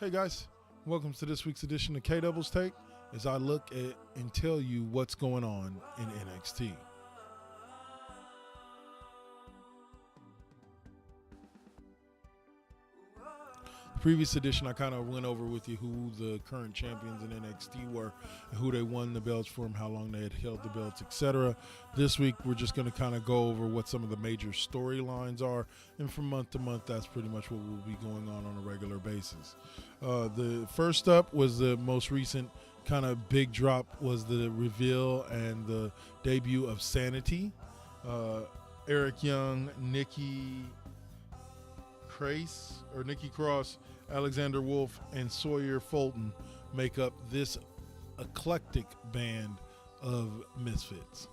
Hey guys, welcome to this week's edition of KDoubles Take as I look at and tell you what's going on in NXT. The previous edition I kind of went over with you who the current champions in NXT were and who they won the belts for and how long they had held the belts, etc. This week we're just going to kind of go over what some of the major storylines are, and from month to month that's pretty much what will be going on a regular basis. The first up was the most recent kind of big drop was the reveal and the debut of Sanity. Eric Young, Nikki Cross, Alexander Wolf, and Sawyer Fulton make up this eclectic band of misfits.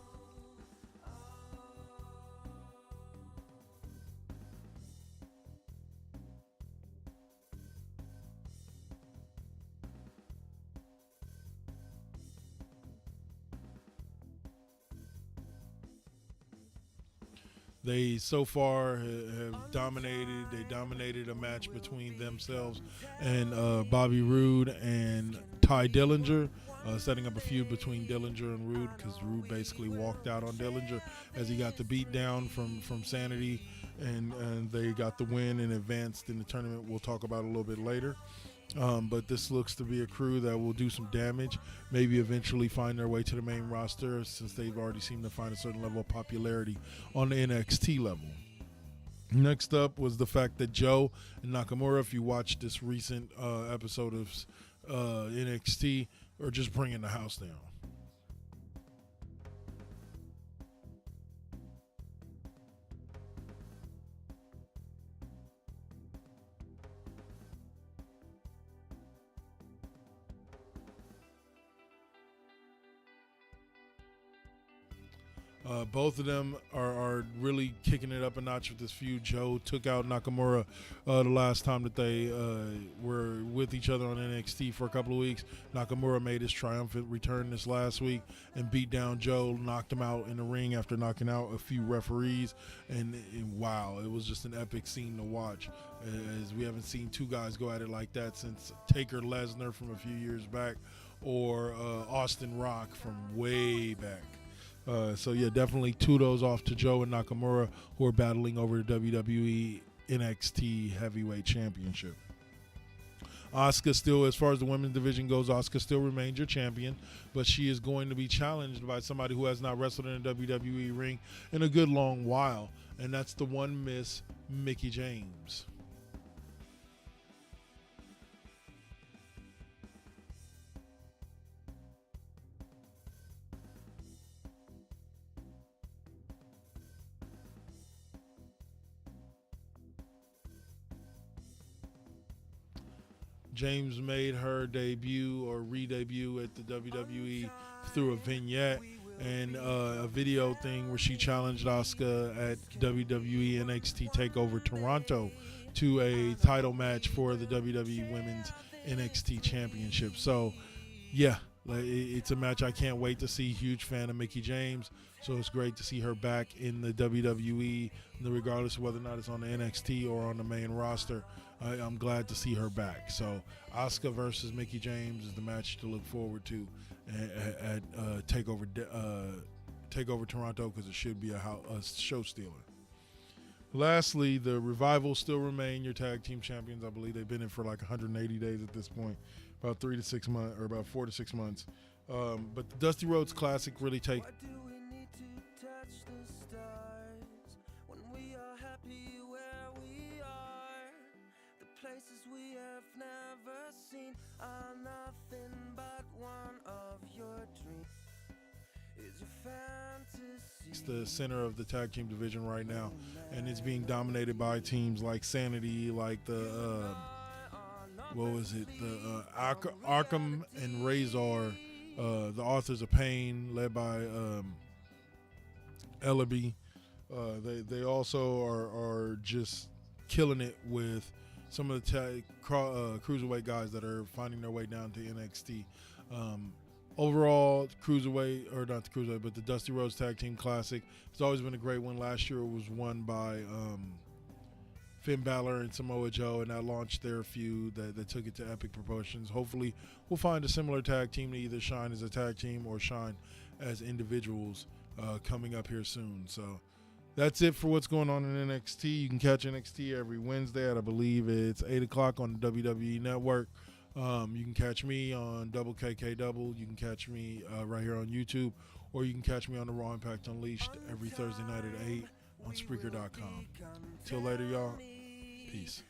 They so far have dominated. They dominated a match between themselves and Bobby Roode and Ty Dillinger, setting up a feud between Dillinger and Roode because Roode basically walked out on Dillinger as he got the beat down from Sanity, and they got the win and advanced in the tournament. We'll talk about it a little bit later. But this looks to be a crew that will do some damage, maybe eventually find their way to the main roster since they've already seemed to find a certain level of popularity on the NXT level. Next up was the fact that Joe and Nakamura, if you watched this recent episode of NXT, are just bringing the house down. Both of them are really kicking it up a notch with this feud. Joe took out Nakamura the last time that they were with each other on NXT for a couple of weeks. Nakamura made his triumphant return this last week and beat down Joe, knocked him out in the ring after knocking out a few referees. And wow, it was just an epic scene to watch, as we haven't seen two guys go at it like that since Taker Lesnar from a few years back or Austin Rock from way back. So yeah, definitely kudos off to Joe and Nakamura, who are battling over the WWE NXT Heavyweight Championship. Asuka still, as far as the women's division goes, Asuka still remains your champion, but she is going to be challenged by somebody who has not wrestled in a WWE ring in a good long while, and that's the one Miss Mickie James. James made her debut or re-debut at the WWE through a vignette and a video thing where she challenged Asuka at WWE NXT TakeOver Toronto to a title match for the WWE Women's NXT Championship. So, yeah, it's a match I can't wait to see. Huge fan of Mickie James, so it's great to see her back in the WWE, regardless of whether or not it's on the NXT or on the main roster. I'm glad to see her back. So Asuka versus Mickie James is the match to look forward to at TakeOver Toronto, because it should be a show stealer. Lastly, the Revival still remain your tag team champions. I believe they've been in for like 180 days at this point, about 3 to 6 months, or about 4 to 6 months. But the Dusty Rhodes Classic really takes. Places we have never seen are nothing but one of your dreams. Is your fantasy. It's the center of the tag team division right now, and it's being dominated by teams like Sanity, like the Arkham and Razor, the Authors of Pain, led by Ellaby. They also are just killing it with some of the cruiserweight guys that are finding their way down to NXT. Overall, cruiserweight, or not the cruiserweight, but the Dusty Rhodes Tag Team Classic, it's always been a great one. Last year it was won by Finn Balor and Samoa Joe, and that launched their feud that took it to epic proportions. Hopefully, we'll find a similar tag team to either shine as a tag team or shine as individuals coming up here soon. So that's it for what's going on in NXT. You can catch NXT every Wednesday at, I believe it's 8 o'clock on the WWE Network. You can catch me on KDoubles. You can catch me right here on YouTube, or you can catch me on the Raw Impact Unleashed every Thursday night at 8 on Spreaker.com. Till later, y'all. Peace.